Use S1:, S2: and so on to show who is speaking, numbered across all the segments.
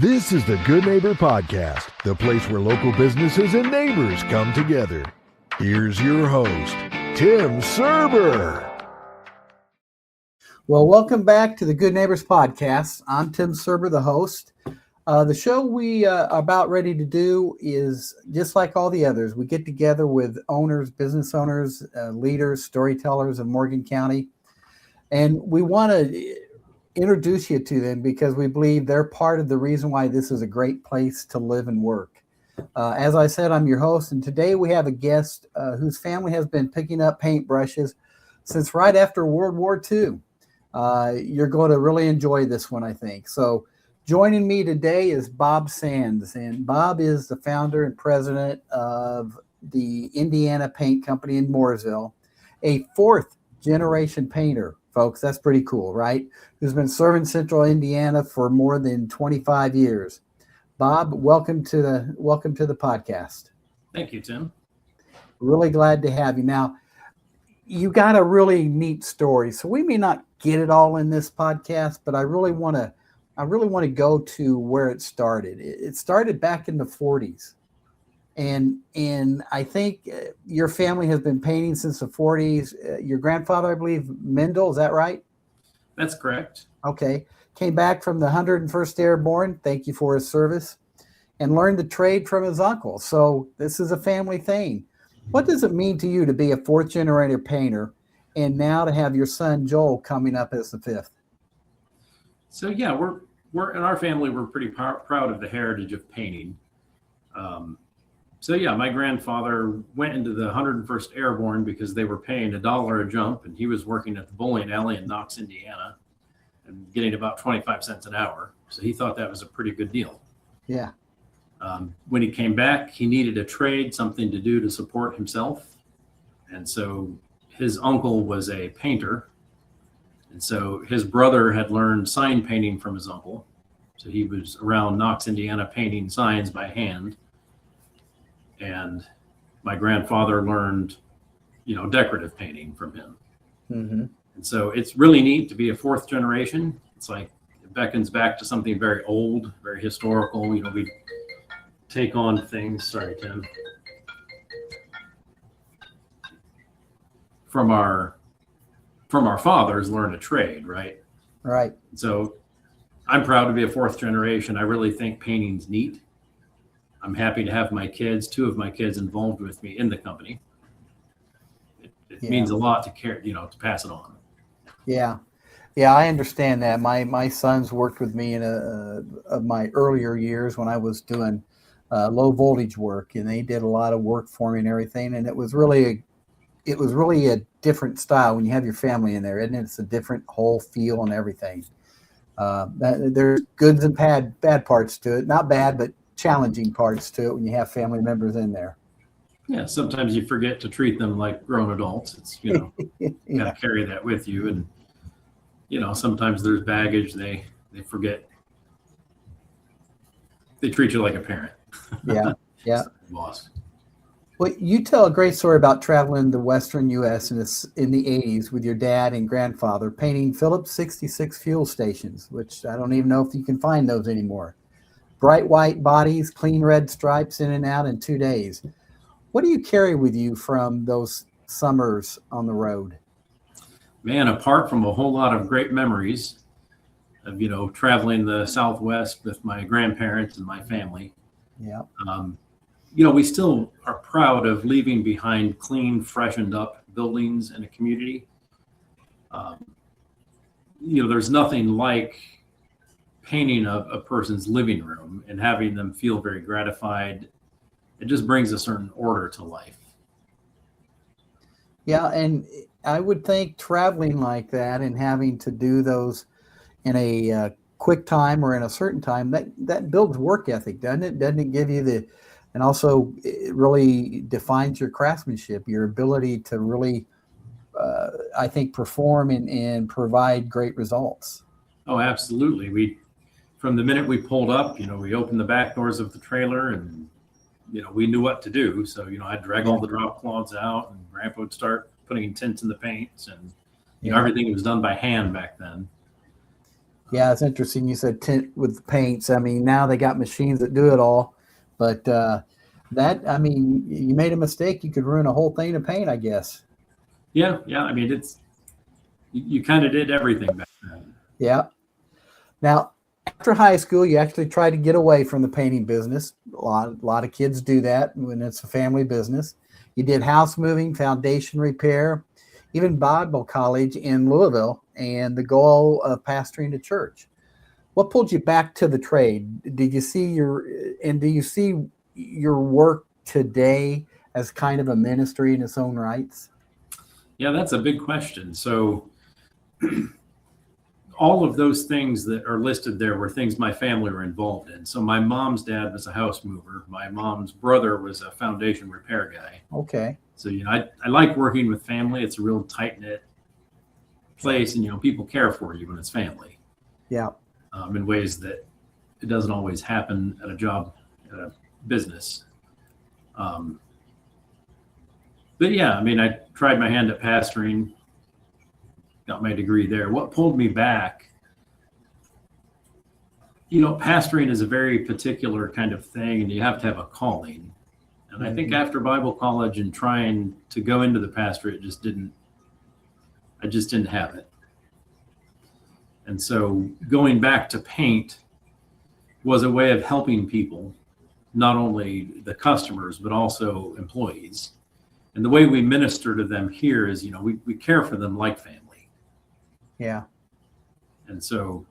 S1: This is the Good Neighbor Podcast, the place where local businesses and neighbors come together. Here's your host, Tim Surber.
S2: Well, welcome back to the Good Neighbors Podcast. I'm Tim Surber, the host. The show we are about ready to do is just like all the others. We get together with owners, business owners, leaders, storytellers of Morgan County, and we want to introduce you to them because we believe they're part of the reason why this is a great place to live and work. As I said, I'm your host, and today we have a guest whose family has been picking up paintbrushes since right after World War II. You're going to really enjoy this one, I think. So joining me today is Bob Sands, and Bob is the founder and president of the Indiana Paint Company in Mooresville, a fourth generation painter. Folks, that's pretty cool, right? Who's been serving Central Indiana for more than 25 years. Bob, welcome to the podcast.
S3: Thank you, Tim.
S2: Really glad to have you. Now, you got a really neat story, so we may not get it all in this podcast, but I really want to go to where it started. It started back in the 40s. And I think your family has been painting since the 40s. Your grandfather, I believe, Mendel, is that right?
S3: That's correct.
S2: Okay. Came back from the 101st Airborne. Thank you for his service. And learned the trade from his uncle. So this is a family thing. What does it mean to you to be a fourth generation painter and now to have your son Joel coming up as the fifth?
S3: So yeah, we're in our family, we're pretty proud of the heritage of painting. So yeah, my grandfather went into the 101st Airborne because they were paying $1 a jump, and he was working at the bowling alley in Knox, Indiana, and getting about 25 cents an hour. So he thought that was a pretty good deal.
S2: Yeah.
S3: When he came back, he needed a trade, something to do to support himself. And so his uncle was a painter. And so his brother had learned sign painting from his uncle. So he was around Knox, Indiana, painting signs by hand. And my grandfather learned, decorative painting from him.
S2: Mm-hmm.
S3: And so it's really neat to be a fourth generation. It's like it beckons back to something very old, very historical. We take on things. Sorry, Tim. From our fathers, learn a trade, right?
S2: Right.
S3: So I'm proud to be a fourth generation. I really think painting's neat. I'm happy to have two of my kids involved with me in the company. It means a lot to care, to pass it on.
S2: Yeah. Yeah, I understand that. My sons worked with me in of my earlier years when I was doing low voltage work, and they did a lot of work for me and everything. And it was really a different style when you have your family in there, isn't it? It's a different whole feel and everything. There's goods and bad parts to it. Not bad, but challenging parts to it when you have family members in there.
S3: Yeah, sometimes you forget to treat them like grown adults. It's
S2: Yeah.
S3: gotta carry that with you, and sometimes there's baggage. They forget. They treat you like a parent.
S2: Yeah.
S3: Boss.
S2: Well, you tell a great story about traveling the Western U.S. in the 80s with your dad and grandfather painting Phillips 66 fuel stations, which I don't even know if you can find those anymore. Bright white bodies, clean red stripes in and out in 2 days. What do you carry with you from those summers on the road?
S3: Man, apart from a whole lot of great memories of, traveling the Southwest with my grandparents and my family.
S2: Yeah.
S3: We still are proud of leaving behind clean, freshened up buildings in a community. There's nothing like painting a person's living room and having them feel very gratified. It just brings a certain order to life.
S2: Yeah, and I would think traveling like that and having to do those in a quick time or in a certain time, that builds work ethic, doesn't it? Doesn't it give you and also it really defines your craftsmanship, your ability to really, I think, perform and provide great results.
S3: Oh, absolutely. From the minute we pulled up, we opened the back doors of the trailer and, we knew what to do. So, I'd drag all the drop cloths out and Grandpa would start putting tints in the paints and, everything was done by hand back then.
S2: Yeah, it's interesting. You said tint with paints. I mean, now they got machines that do it all, but I mean, you made a mistake. You could ruin a whole thing of paint, I guess.
S3: Yeah, yeah. I mean, you kind of did everything back then.
S2: Yeah. Now, after high school, you actually tried to get away from the painting business. A lot of kids do that when it's a family business. You did house moving, foundation repair, even Bible college in Louisville, and the goal of pastoring a church. What pulled you back to the trade? Do you see your work today as kind of a ministry in its own rights?
S3: Yeah, that's a big question. So all of those things that are listed there were things my family were involved in. So my mom's dad was a house mover. My mom's brother was a foundation repair guy.
S2: Okay.
S3: So, I like working with family. It's a real tight knit place, and, people care for you when it's family.
S2: Yeah.
S3: In ways that it doesn't always happen at a job, at a business. But yeah, I mean, I tried my hand at pastoring, got my degree there. What pulled me back, pastoring is a very particular kind of thing, and you have to have a calling. And I think after Bible college and trying to go into the pastorate, I just didn't have it. And so going back to paint was a way of helping people, not only the customers, but also employees. And the way we minister to them here is, we care for them like family.
S2: Yeah.
S3: And so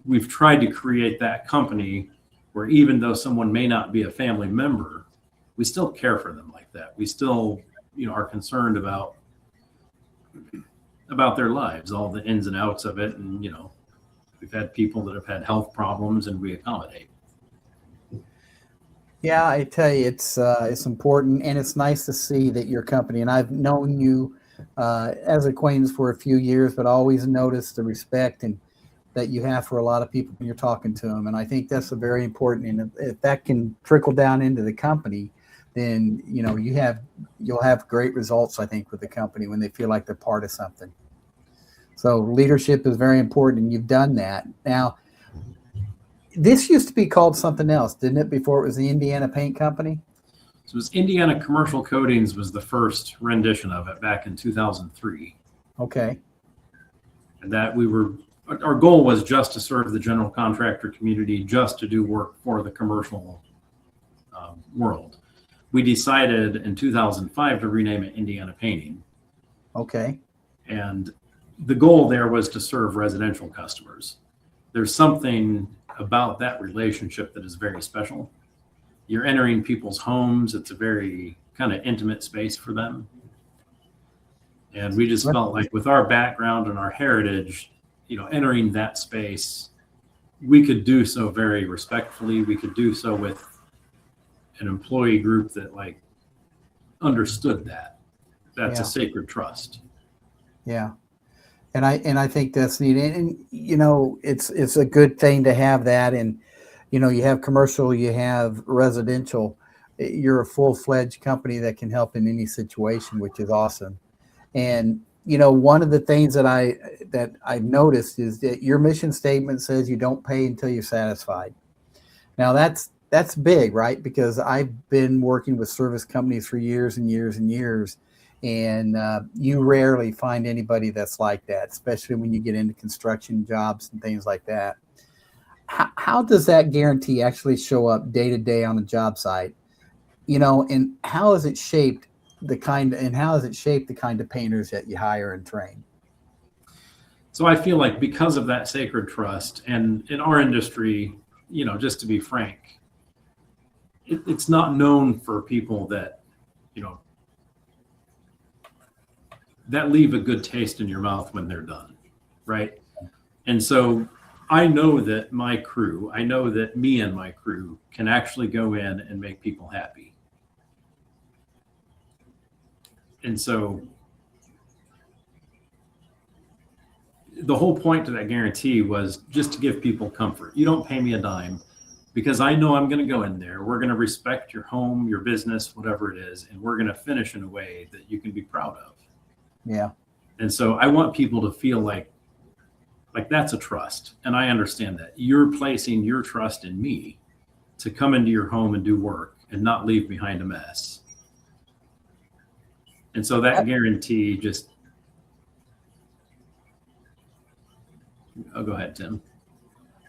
S3: we've tried to create that company where even though someone may not be a family member, we still care for them like that. We still, are concerned about their lives, all the ins and outs of it. And, we've had people that have had health problems, and we accommodate.
S2: Yeah, I tell you, it's important, and it's nice to see that your company, and I've known you as acquaintance for a few years, but always noticed the respect and that you have for a lot of people when you're talking to them. And I think that's a very important, and if that can trickle down into the company, then, you'll have great results, I think, with the company when they feel like they're part of something. So leadership is very important, and you've done that. Now, this used to be called something else, didn't it, before it was the Indiana Paint Company?
S3: So it was Indiana Commercial Coatings was the first rendition of it back in 2003.
S2: Okay.
S3: And that our goal was just to serve the general contractor community, just to do work for the commercial world. We decided in 2005 to rename it Indiana Painting.
S2: Okay.
S3: And the goal there was to serve residential customers. There's something about that relationship that is very special. You're entering people's homes. It's a very kind of intimate space for them. And we just felt like with our background and our heritage, entering that space, we could do so very respectfully. We could do so with an employee group that understood that. That's a sacred trust.
S2: Yeah. And I think that's neat. And it's a good thing to have that. And, you have commercial, you have residential. You're a full-fledged company that can help in any situation, which is awesome. And, one of the things that I've noticed is that your mission statement says you don't pay until you're satisfied. Now that's big, right? Because I've been working with service companies for years and years and years. And you rarely find anybody that's like that, especially when you get into construction jobs and things like that. How does that guarantee actually show up day to day on a job site? And how has it shaped the kind of painters that you hire and train?
S3: So I feel like because of that sacred trust, and in our industry, just to be frank, it's not known for people that, that leave a good taste in your mouth when they're done, right? And so I know that me and my crew can actually go in and make people happy. And so the whole point to that guarantee was just to give people comfort. You don't pay me a dime because I know I'm going to go in there. We're going to respect your home, your business, whatever it is, and we're going to finish in a way that you can be proud of.
S2: Yeah.
S3: And so I want people to feel like Like, that's a trust. And I understand that. You're placing your trust in me to come into your home and do work and not leave behind a mess. And so that guarantee just, oh, go ahead, Tim.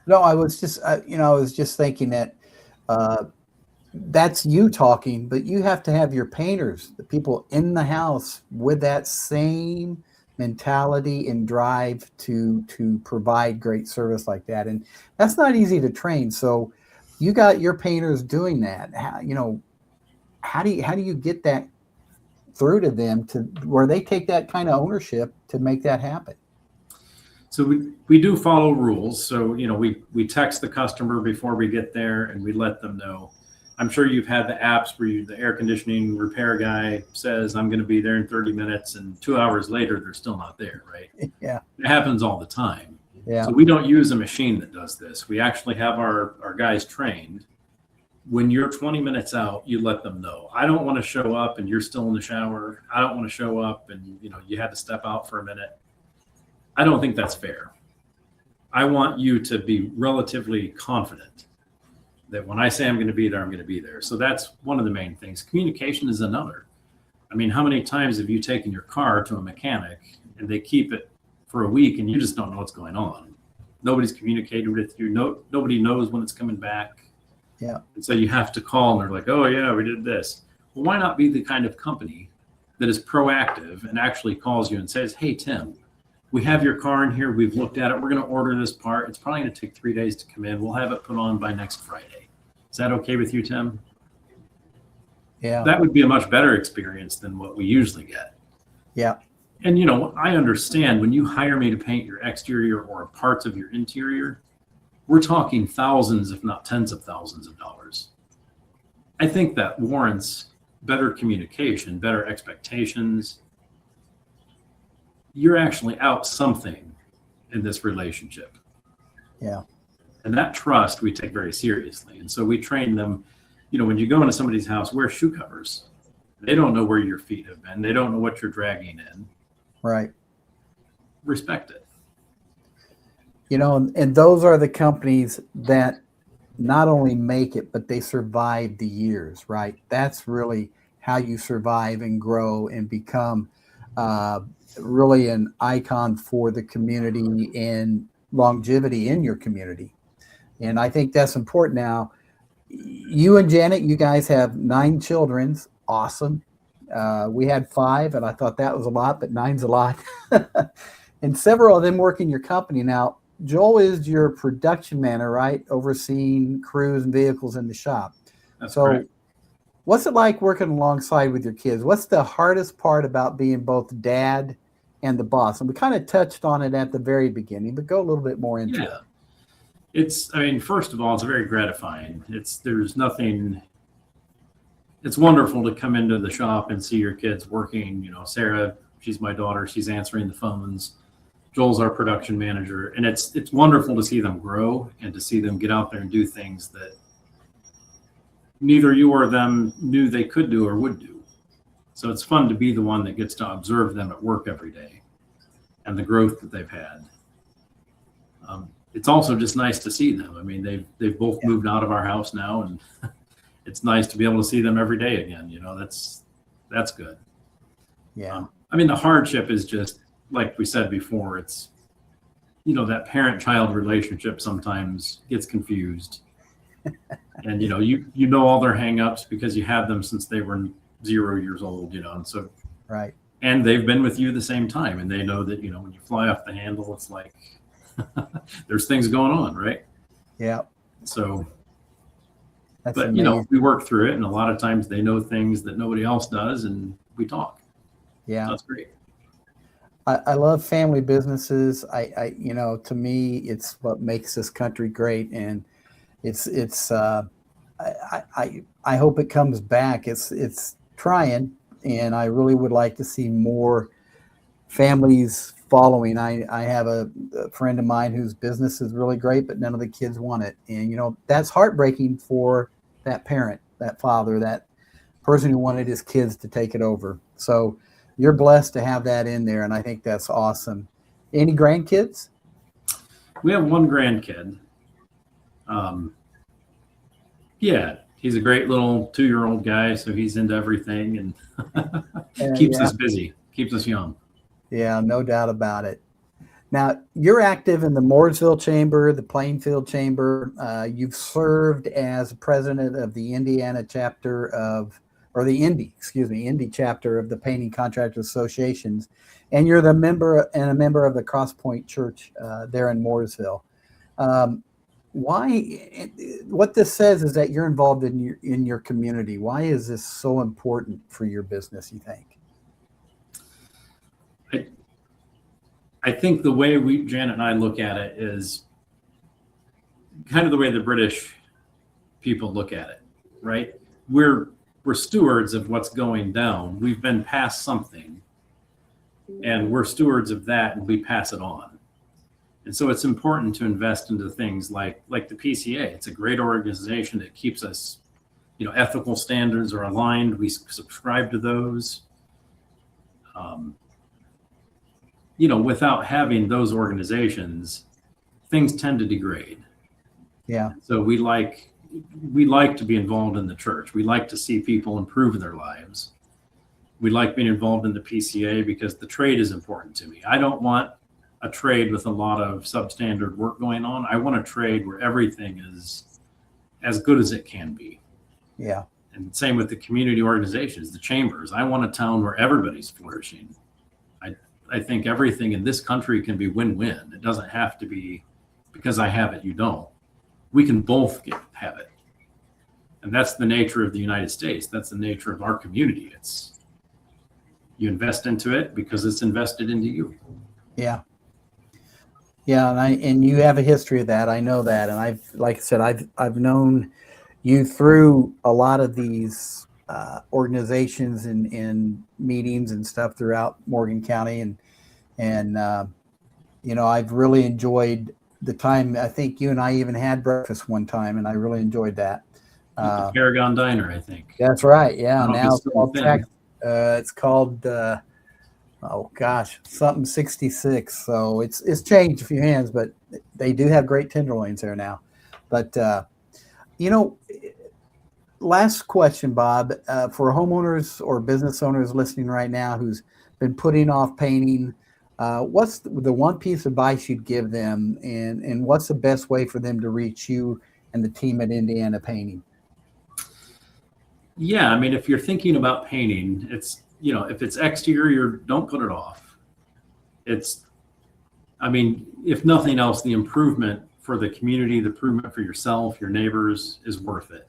S2: No, I was just thinking that that's you talking, but you have to have your painters, the people in the house, with that same mentality and drive to provide great service like that. And that's not easy to train. So you got your painters doing that. How do you get that through to them to where they take that kind of ownership to make that happen?
S3: So we do follow rules. So, we text the customer before we get there and we let them know. I'm sure you've had the apps where the air conditioning repair guy says, I'm going to be there in 30 minutes. And 2 hours later, they're still not there, right?
S2: Yeah.
S3: It happens all the time.
S2: Yeah.
S3: So we don't use a machine that does this. We actually have our guys trained. When you're 20 minutes out, you let them know. I don't want to show up and you're still in the shower. I don't want to show up and you had to step out for a minute. I don't think that's fair. I want you to be relatively confident that when I say I'm going to be there, I'm going to be there. So that's one of the main things. Communication is another. I mean, how many times have you taken your car to a mechanic and they keep it for a week and you just don't know what's going on? Nobody's communicated with you. Nobody knows when it's coming back.
S2: Yeah.
S3: And so you have to call and they're like, oh yeah, we did this. Well, why not be the kind of company that is proactive and actually calls you and says, hey, Tim, we have your car in here. We've looked at it. We're going to order this part. It's probably going to take 3 days to come in. We'll have it put on by next Friday. Is that okay with you, Tim?
S2: Yeah.
S3: That would be a much better experience than what we usually get.
S2: Yeah.
S3: And, I understand when you hire me to paint your exterior or parts of your interior, we're talking thousands, if not tens of thousands of dollars. I think that warrants better communication, better expectations. You're actually out something in this relationship.
S2: Yeah.
S3: And that trust we take very seriously. And so we train them, when you go into somebody's house, wear shoe covers. They don't know where your feet have been. They don't know what you're dragging in.
S2: Right.
S3: Respect it.
S2: And those are the companies that not only make it, but they survive the years, right? That's really how you survive and grow and become really an icon for the community and longevity in your community. And I think that's important. Now, you and Janet, you guys have 9 children. Awesome. We had 5, and I thought that was a lot, but 9's a lot. And several of them work in your company. Now, Joel is your production manager, right? Overseeing crews and vehicles in the shop.
S3: That's
S2: so
S3: correct.
S2: What's it like working alongside with your kids? What's the hardest part about being both dad and the boss? And we kind of touched on it at the very beginning, but go a little bit more into it.
S3: First of all, it's very gratifying. It's wonderful to come into the shop and see your kids working. Sarah, she's my daughter. She's answering the phones. Joel's our production manager. And it's wonderful to see them grow and to see them get out there and do things that neither you or them knew they could do or would do. So it's fun to be the one that gets to observe them at work every day and the growth that they've had. It's also just nice to see them. I mean, they've both moved out of our house now, and it's nice to be able to see them every day again. That's good.
S2: Yeah.
S3: The hardship is just, like we said before, it's, that parent-child relationship sometimes gets confused. And, you know all their hang-ups because you had them since they were 0 years old, and so.
S2: Right.
S3: And they've been with you the same time, and they know that, when you fly off the handle, it's like, there's things going on, right?
S2: Yeah.
S3: So,
S2: That's
S3: but
S2: amazing.
S3: we work through it, and a lot of times they know things that nobody else does, and we talk.
S2: Yeah.
S3: That's great.
S2: I love family businesses. To me, it's what makes this country great, and I hope it comes back. It's trying, and I really would like to see more families following. I have a friend of mine whose business is really great, but none of the kids want it. And, that's heartbreaking for that parent, that father, that person who wanted his kids to take it over. So you're blessed to have that in there. And I think that's awesome. Any grandkids?
S3: We have one grandkid. Yeah, he's a great little 2-year-old guy, so he's into everything and keeps us busy, keeps us young.
S2: Yeah, no doubt about it. Now, you're active in the Mooresville Chamber, the Plainfield Chamber. You've served as president of the Indiana chapter or the Indy chapter of the Painting Contractors Associations, and you're a member of the Cross Point Church there in Mooresville. What this says is that you're involved in your community. Why is this so important for your business, you think?
S3: I think the way Janet and I look at it is kind of the way the British people look at it, right? We're stewards of what's going down. We've been passed something, and we're stewards of that, and we pass it on. And so it's important to invest into things like the PCA. It's a great organization that keeps us, ethical standards are aligned. We subscribe to those. Without having those organizations, things tend to degrade.
S2: Yeah.
S3: So we like to be involved in the church. We like to see people improve their lives. We like being involved in the PCA because the trade is important to me. I don't want a trade with a lot of substandard work going on. I want a trade where everything is as good as it can be.
S2: Yeah.
S3: And same with the community organizations, the chambers. I want a town where everybody's flourishing. I think everything in this country can be win-win. It doesn't have to be because I have it, you don't. We can both have it. And that's the nature of the United States. That's the nature of our community. It's you invest into it because it's invested into you.
S2: Yeah. Yeah, and you have a history of that. I know that, and I've known you through a lot of these organizations and meetings and stuff throughout Morgan County, and I've really enjoyed the time. I think you and I even had breakfast one time, and I really enjoyed that.
S3: The Paragon Diner, I think.
S2: That's right. Yeah. Now it's called something 66. So it's changed a few hands, but they do have great tenderloins there now. But last question, Bob, for homeowners or business owners listening right now who's been putting off painting, what's the one piece of advice you'd give them, and what's the best way for them to reach you and the team at Indiana Painting?
S3: Yeah, I mean, if you're thinking about painting, it's, if it's exterior, don't put it off. If nothing else, the improvement for the community, the improvement for yourself, your neighbors is worth it.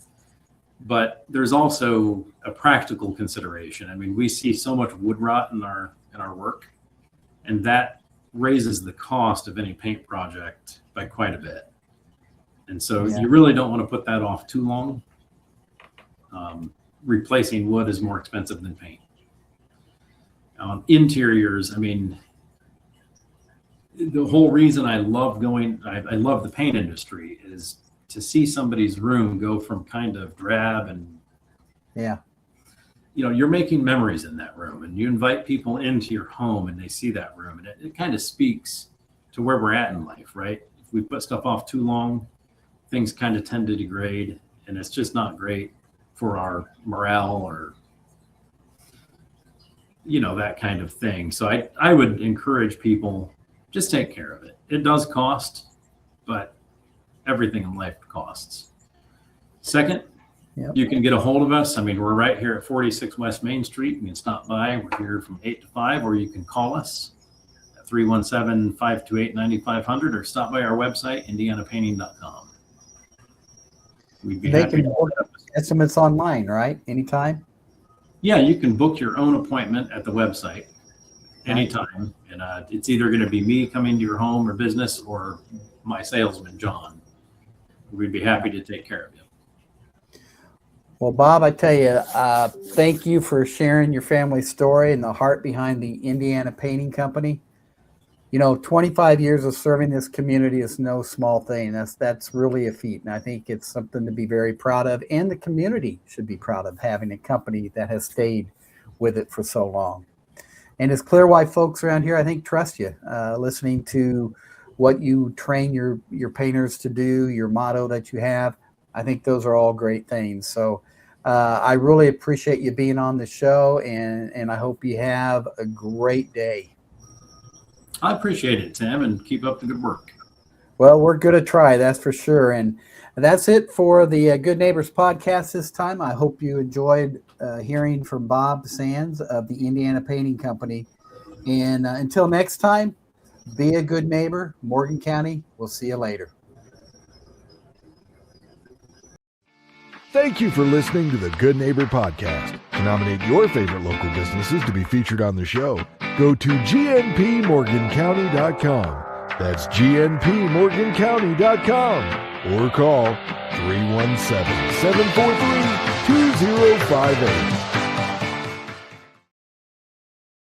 S3: But there's also a practical consideration. I mean, we see so much wood rot in our work, and that raises the cost of any paint project by quite a bit. And so you really don't want to put that off too long. Replacing wood is more expensive than paint. Interiors, I mean, the whole reason I love the paint industry is to see somebody's room go from kind of drab and you're making memories in that room, and you invite people into your home and they see that room, and it kind of speaks to where we're at in life, right? If we put stuff off too long, things kind of tend to degrade, and it's just not great for our morale or that kind of thing. So I would encourage people, just take care of it. It does cost, but everything in life costs. Second, you can get a hold of us. I mean, we're right here at 46 West Main Street. You can stop by. We're here from 8 to 5, or you can call us at 317-528-9500, or stop by our website, indianapainting.com. We'd be happy to book
S2: estimates online, right? Anytime?
S3: Yeah, you can book your own appointment at the website anytime. And it's either going to be me coming to your home or business, or my salesman, John. We'd be happy to take care of you.
S2: Well, Bob, I tell you, thank you for sharing your family story and the heart behind the Indiana Painting Company. 25 years of serving this community is no small thing. That's really a feat. And I think it's something to be very proud of. And the community should be proud of having a company that has stayed with it for so long. And it's clear why folks around here, I think, trust you. Listening to what you train your painters to do, your motto that you have. I think those are all great things. So I really appreciate you being on the show, and I hope you have a great day.
S3: I appreciate it, Tim, and keep up the good work.
S2: Well, we're going to try, that's for sure. And that's it for the Good Neighbors podcast this time. I hope you enjoyed hearing from Bob Sands of the Indiana Painting Company. And until next time, be a good neighbor. Morgan County, we'll see you later.
S1: Thank you for listening to the Good Neighbor Podcast. To nominate your favorite local businesses to be featured on the show, go to gnpmorgancounty.com. That's gnpmorgancounty.com or call 317-743-2058.